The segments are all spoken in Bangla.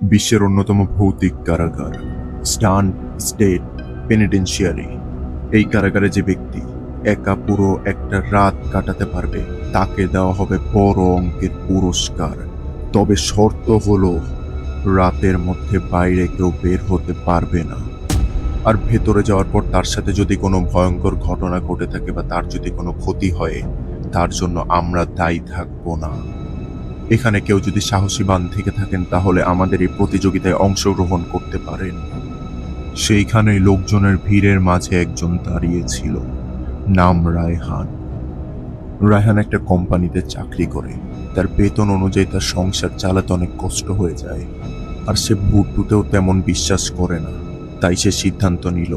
বিশ্বের অন্যতম ভৌতিক কারাগার স্টান স্টেট পেনিটেনশিয়ারি। এই কারাগারে যে ব্যক্তি একা পুরো একটা রাত কাটাতে পারবে তাকে দেওয়া হবে বড় অঙ্কের পুরস্কার। তবে শর্ত হলো রাতের মধ্যে বাইরে কেউ বের হতে পারবে না। আর ভেতরে যাওয়ার পর তার সাথে যদি কোনো ভয়ঙ্কর ঘটনা ঘটে থাকে বা তার যদি কোনো ক্ষতি হয়, তার জন্য আমরা দায়ী থাকবো না। এখানে কেউ যদি সাহসীবান থেকে থাকেন তাহলে আমাদের এই প্রতিযোগিতায় অংশগ্রহণ করতে পারেন। সেইখানেই লোকজনের ভিড়ের মাঝে একজন দাঁড়িয়েছিল, নাম রায়হান। রায়হান একটা কোম্পানিতে চাকরি করে। তার বেতন অনুযায়ী তার সংসার চালাতে অনেক কষ্ট হয়ে যায়। আর সে ভূতটুতেও তেমন বিশ্বাস করে না। তাই সে সিদ্ধান্ত নিল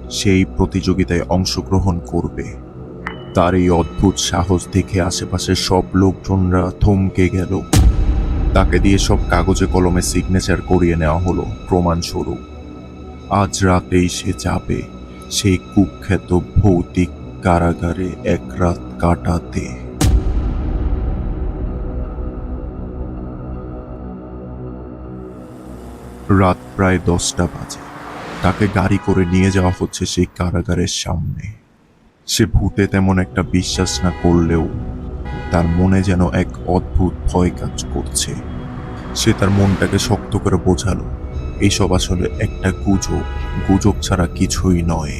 সেই প্রতিযোগিতায় অংশগ্রহণ করবে। তার এই অদ্ভুত সাহস দেখে আশেপাশের সব লোকজনরা থমকে গেল। তাকে দিয়ে সব কাগজে কলমে সিগনেচার করিয়ে নেওয়া হলো প্রমাণস্বরূপ। আজ রাতেই সে যাবে সেই কুখ্যাত ভৌতিক কারাগারে এক রাত কাটাতে। রাত প্রায় 10টা বাজে। তাকে গাড়ি করে নিয়ে যাওয়া হচ্ছে সেই কারাগারের সামনে। সে ভূতে তেমন একটা বিশ্বাস না করলেও তার মনে যেন এক অদ্ভুত ভয় কাজ করছে। সে তার মনটাকে শক্ত করে বোঝালো এইসব আসলে একটা গুজব, গুজব ছাড়া কিছুই নয়।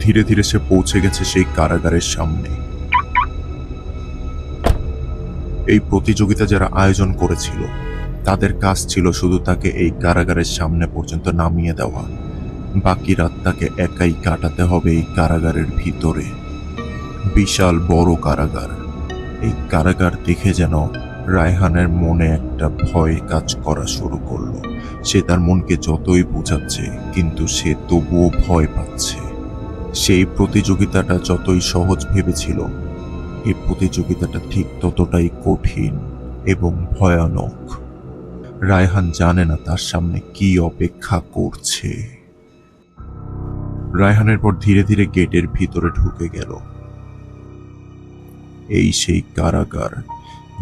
ধীরে ধীরে সে পৌঁছে গেছে সেই কারাগারের সামনে। এই প্রতিযোগিতা যারা আয়োজন করেছিল তাদের কাজ ছিল শুধু তাকে এই কারাগারের সামনে পর্যন্ত নামিয়ে দেওয়া। বাকি রাত তাকে একাই কাটাতে হবে এই কারাগারের ভিতরে। বিশাল বড় কারাগার। এই কারাগার দেখে যেন রায়হানের মনে একটা ভয় কাজ করা শুরু করলো। সে তার মনকে যতই বোঝাচ্ছে কিন্তু সে তবুও ভয় পাচ্ছে। সেই প্রতিযোগিতাটা যতই সহজ ভেবেছিল, এই প্রতিযোগিতাটা ঠিক ততটাই কঠিন এবং ভয়ানক। রায়হান জানে না তার সামনে কি অপেক্ষা করছে। রায়হানের পর ধীরে ধীরে গেটের ভিতরে ঢুকে গেল। এই সেই কারাগার,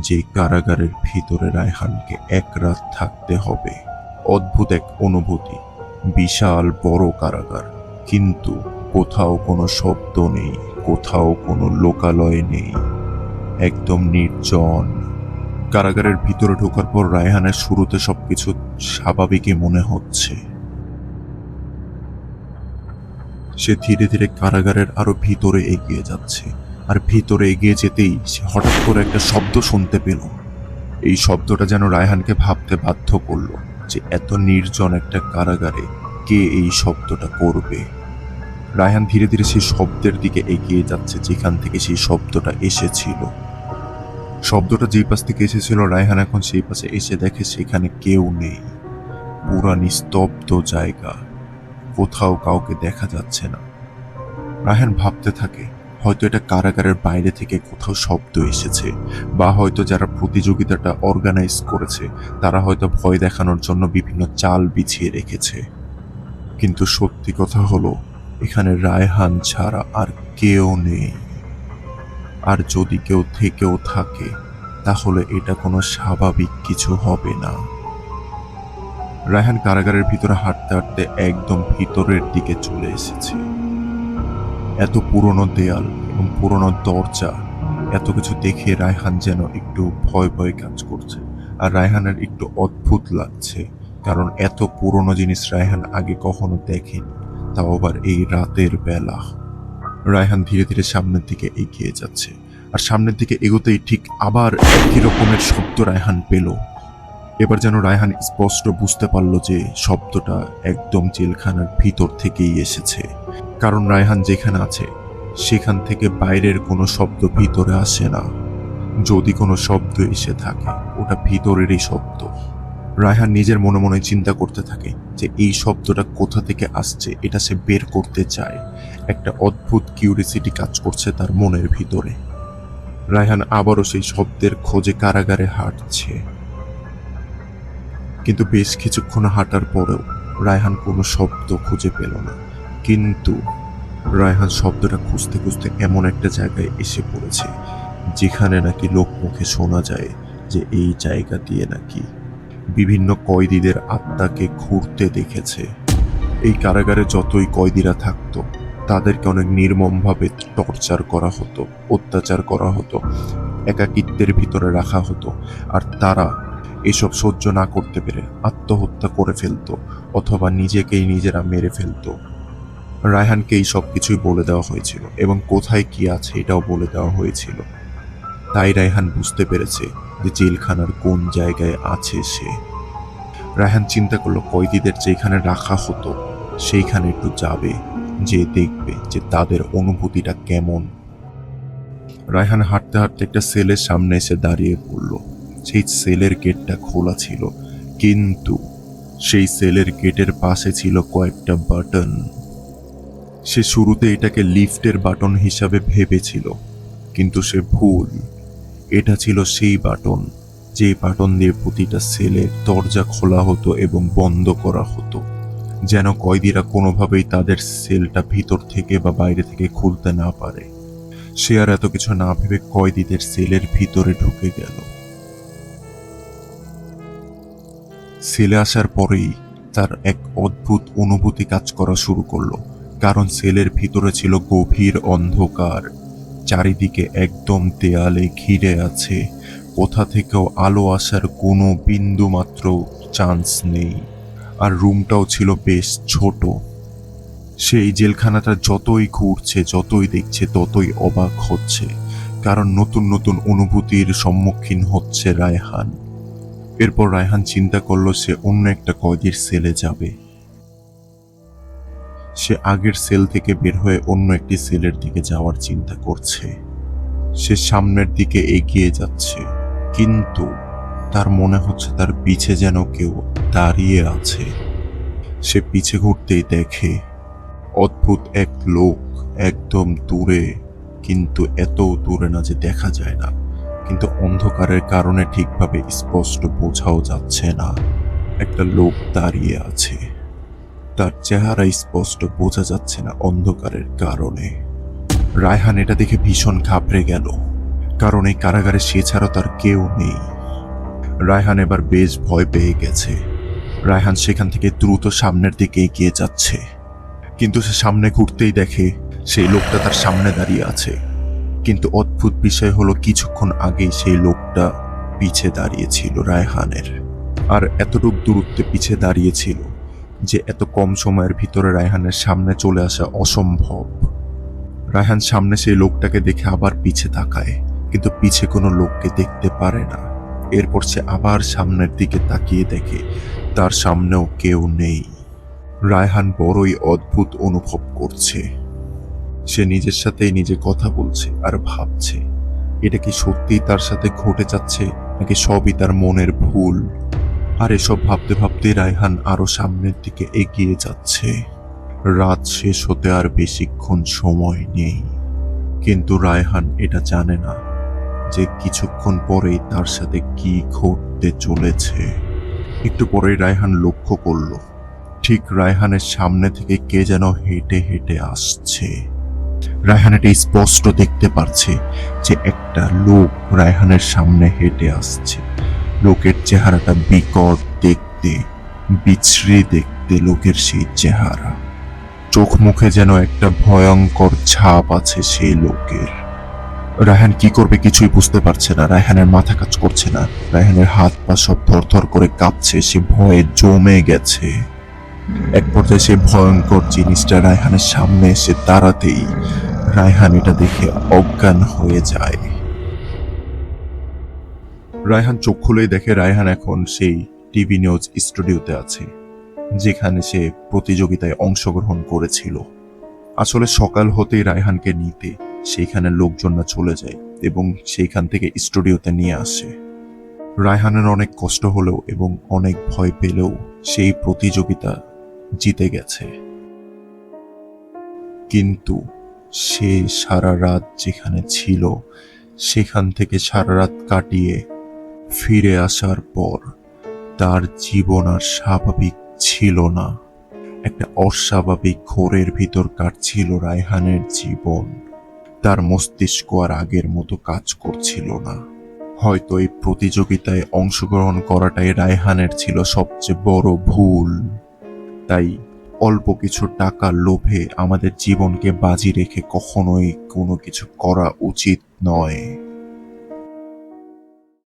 যে কারাগারের ভিতরে রায়হানকে এক রাত থাকতে হবে। অদ্ভুত এক অনুভূতি। বিশাল বড় কারাগার, কিন্তু কোথাও কোনো শব্দ নেই, কোথাও কোনো লোকালয় নেই, একদম নির্জন। কারাগারের ভিতরে ঢোকার পর রায়হানের শুরুতে সবকিছু স্বাভাবিকই মনে হচ্ছে। সে ধীরে ধীরে কারাগারের আরো ভিতরে এগিয়ে যাচ্ছে। আর ভিতরে এগিয়ে যেতেই সে হঠাৎ করে একটা শব্দ শুনতে পেল। এই শব্দটা যেন রায়হানকে ভাবতে বাধ্য করলো যে এত নির্জন একটা কারাগারে কে এই শব্দটা করবে। রায়হান ধীরে ধীরে সেই শব্দের দিকে এগিয়ে যাচ্ছে যেখান থেকে সেই শব্দটা এসেছিল। শব্দটা যে পাশ থেকে এসেছিল রায়হান এখন সেই পাশে এসে দেখে সেখানে কেউ নেই। পুরা নিস্তব্ধ জায়গা, কোথাও কাউকে দেখা যাচ্ছে না। রায়হান ভাবতে থাকে হয়তো এটা কারাগারের বাইরে থেকে কোথাও শব্দ এসেছে, বা হয়তো যারা প্রতিযোগিতাটা অর্গানাইজ করেছে তারা হয়তো ভয় দেখানোর জন্য বিভিন্ন চাল বিছিয়ে রেখেছে। কিন্তু সত্যি কথা হলো এখানে রায়হান ছাড়া আর কেউ নেই। আর যদি কেউ থেকেও থাকে তাহলে এটা কোনো স্বাভাবিক কিছু হবে না। রায়হান কারাগারের ভিতরে হাঁটতে হাঁটতে একদম ভিতরের দিকে চলে এসেছে। এত পুরনো দেয়াল এবং পুরনো দরজা, এত কিছু দেখে রায়হান যেন একটু ভয় ভয় কাজ করছে। আর রায়হানের একটু অদ্ভুত লাগছে, কারণ এত পুরনো জিনিস রায়হান আগে কখনো দেখেনি, তাও আবার এই রাতের বেলা। রায়হান ধীরে ধীরে সামনের দিকে এগিয়ে যাচ্ছে। আর সামনের দিকে এগোতেই ঠিক আবার একই রকমের শব্দ রায়হান পেল। এবার যেন রায়হান স্পষ্ট বুঝতে পারল যে শব্দটা একদম জেলখানার ভিতর থেকেই এসেছে। কারণ রায়হান যেখানে আছে সেখান থেকে বাইরের কোনো শব্দ ভিতরে আসে না। যদি কোনো শব্দ এসে থাকে ওটা ভিতরেরই শব্দ। রায়হান নিজের মনে মনে চিন্তা করতে থাকে যে এই শব্দটা কোথা থেকে আসছে, এটা সে বের করতে চায়। একটা অদ্ভুত কিউরিসিটি কাজ করছে তার মনের ভিতরে। রায়হান আবারও সেই শব্দের খোঁজে কারাগারে হাঁটছে। কিন্তু বেশ কিছুক্ষণ হাঁটার পরেও রায়হান কোনো শব্দ খুঁজে পেল না। কিন্তু রায়হান শব্দটা খুঁজতে খুঁজতে এমন একটা জায়গায় এসে পড়েছে যেখানে নাকি লোকমুখে শোনা যায় যে এই জায়গা দিয়ে নাকি বিভিন্ন কয়েদিদের আত্মাকে ঘুরতে দেখেছে। এই কারাগারে যতই কয়েদিরা থাকতো তাদেরকে অনেক নির্মমভাবে টর্চার করা হতো, অত্যাচার করা হতো, একাকিত্বের ভিতরে রাখা হতো। আর তারা এসব সহ্য না করতে পেরে আত্মহত্যা করে ফেলতো অথবা নিজেকেই নিজেরা মেরে ফেলতো। রায়হানকে এই সব কিছুই বলে দেওয়া হয়েছিল এবং কোথায় কি আছে এটাও বলে দেওয়া হয়েছিল। তাই রায়হান বুঝতে পেরেছে যে জেলখানার কোন জায়গায় আছে সে। রায়হান চিন্তা করলো কয়েদিদের যেখানে রাখা হতো সেইখানে একটু যাবে, যে দেখবে যে তাদের অনুভূতিটা কেমন। রায়হান হাঁটতে হাঁটতে একটা সেলের সামনে এসে দাঁড়িয়ে পড়ল। সেই সেলের গেটটা খোলা ছিল, কিন্তু সেই সেলের গেটের পাশে ছিল কয়েকটা বাটন। সে শুরুতে এটাকে লিফটের বাটন হিসাবে ভেবেছিল, কিন্তু সে ভুল। এটা ছিল সেই বাটন যে বাটন দিয়ে প্রতিটা সেলের দরজা খোলা হতো এবং বন্ধ করা হতো, যেন কয়েদিরা কোনোভাবেই তাদের সেলটা ভিতর থেকে বা বাইরে থেকে খুলতে না পারে। সে আর এত কিছু না ভেবে কয়েদিদের সেলের ভিতরে ঢুকে গেল। সেলে আসার পরেই তার এক অদ্ভুত অনুভূতি কাজ করা শুরু করলো, কারণ সেলের ভিতরে ছিল গভীর অন্ধকার। চারিদিকে একদম দেয়ালে ঘিরে আছে, কোথা থেকেও আলো আসার কোনো বিন্দু মাত্র চান্স নেই। আর রুমটাও ছিল বেশ ছোট। সেই জেলখানাটা যতই ঘুরছে, যতই দেখছে, ততই অবাক হচ্ছে, কারণ নতুন নতুন অনুভূতির সম্মুখীন হচ্ছে রায়হান। এরপর রায়হান চিন্তা করলো সে অন্য একটা কয়েদির সেলে যাবে। সে আগের সেল থেকে বের হয়ে অন্য একটি সেলের দিকে যাওয়ার চিন্তা করছে। সে সামনের দিকে এগিয়ে যাচ্ছে, কিন্তু তার মনে হচ্ছে তার পিছে যেন কেউ দাঁড়িয়ে আছে। সে পিছে ঘুরতেই দেখে অদ্ভুত এক লোক একদম দূরে, কিন্তু এত দূরে না যে দেখা যায় না, কিন্তু অন্ধকারের কারণে ঠিকভাবে স্পষ্ট বোঝাও যাচ্ছে না। একটা লোক দাঁড়িয়ে আছে, তার চেহারা স্পষ্ট বোঝা যাচ্ছে না অন্ধকারের কারণে। রায়হান এটা দেখে ভীষণ ঘাবড়ে গেল, কারণ এই কারাগারে সে ছাড়া তার কেউ নেই। রায়হান এবার বেশ ভয় পেয়ে গেছে। রায়হান সেখান থেকে দ্রুত সামনের দিকে এগিয়ে যাচ্ছে, কিন্তু সে সামনে ঘুরতেই দেখে সেই লোকটা তার সামনে দাঁড়িয়ে আছে। কিন্তু অদ্ভুত বিষয় হলো কিছুক্ষণ আগেই সেই লোকটা পিছে দাঁড়িয়েছিল রায়হানের, আর এতটুক দূরত্বে পিছে দাঁড়িয়েছিল যে এত কম সময়ের ভিতরে রায়হানের সামনে চলে আসা অসম্ভব। রায়হান সামনে সেই লোকটাকে দেখে আবার পিছে তাকায়, কিন্তু পিছে কোনো লোককে দেখতে পারে না। এরপর সে আবার সামনের দিকে তাকিয়ে দেখে তার সামনেও কেউ নেই। রায়হান বড়ই অদ্ভুত অনুভব করছে। সে নিজের সাথেই নিজে কথা বলছে আর ভাবছে এটা কি সত্যিই তার সাথে ঘটে যাচ্ছে নাকি সবই তার মনের ভুল। আর এসব ভাবতে ভাবতে রায়হান আরো সামনের দিকে এগিয়ে যাচ্ছে। রাত শেষ হতে আর বেশিক্ষণ সময় নেই, কিন্তু রায়হান এটা জানে না যে কিছুক্ষণ পরেই তার সাথে কি ঘটতে চলেছে। একটু পরেই রায়হান লক্ষ্য করল ঠিক রায়হানের সামনে থেকে কে যেন হেঁটে হেঁটে আসছে। রায়হান এটা স্পষ্ট দেখতে পারছে যে একটা লোক রায়হানের সামনে হেঁটে আসছে। লোকের চেহারাটা বিকট দেখতে, বিশ্রী দেখতে লোকের সেই চেহারা। চোখ মুখে যেন একটা ভয়ঙ্কর ছাপ আছে সেই লোকের। রায়হান কি করবে কিছুই বুঝতে পারছে না। রায়হানের মাথা কাজ করছে না, রায়হানের হাত পা সব থরথর করে কাঁপছে, সে ভয়ে জমে গেছে। এক পর্যায়ে সেই ভয়ঙ্কর জিনিসটা রায়হানের সামনে এসে দাঁড়াতেই রায়হান এটা দেখে অজ্ঞান হয়ে যায়। রায়হান চোখ খুলেই দেখে রায়হান এখন সেই টিভি নিউজ স্টুডিওতে আছে, যেখানে সে প্রতিযোগিতায় অংশগ্রহণ করেছিল। আসলে সকাল হতেই রায়হানকে নিতে সেইখানে লোকজনরা চলে যায় এবং সেইখান থেকে স্টুডিওতে নিয়ে আসে। রায়হানের অনেক কষ্ট হলেও এবং অনেক ভয় পেলেও সেই প্রতিযোগিতা জিতে গেছে। কিন্তু সে সারা রাত যেখানে ছিল সেখান থেকে সারা রাত কাটিয়ে ফিরে আসার পর তার জীবন আর স্বাভাবিক ছিল না। একটা অস্বাভাবিক ঘোরের ভিতর কাটছিল রায়হানের জীবন। তার মস্তিষ্ক আর আগের মতো কাজ করছিল না। হয়তো এই প্রতিযোগিতায় অংশগ্রহণ করাটাই রায়হানের ছিল সবচেয়ে বড় ভুল। তাই অল্প কিছু টাকার লোভে আমাদের জীবনকে বাজি রেখে কখনোই কোনো কিছু করা উচিত নয়।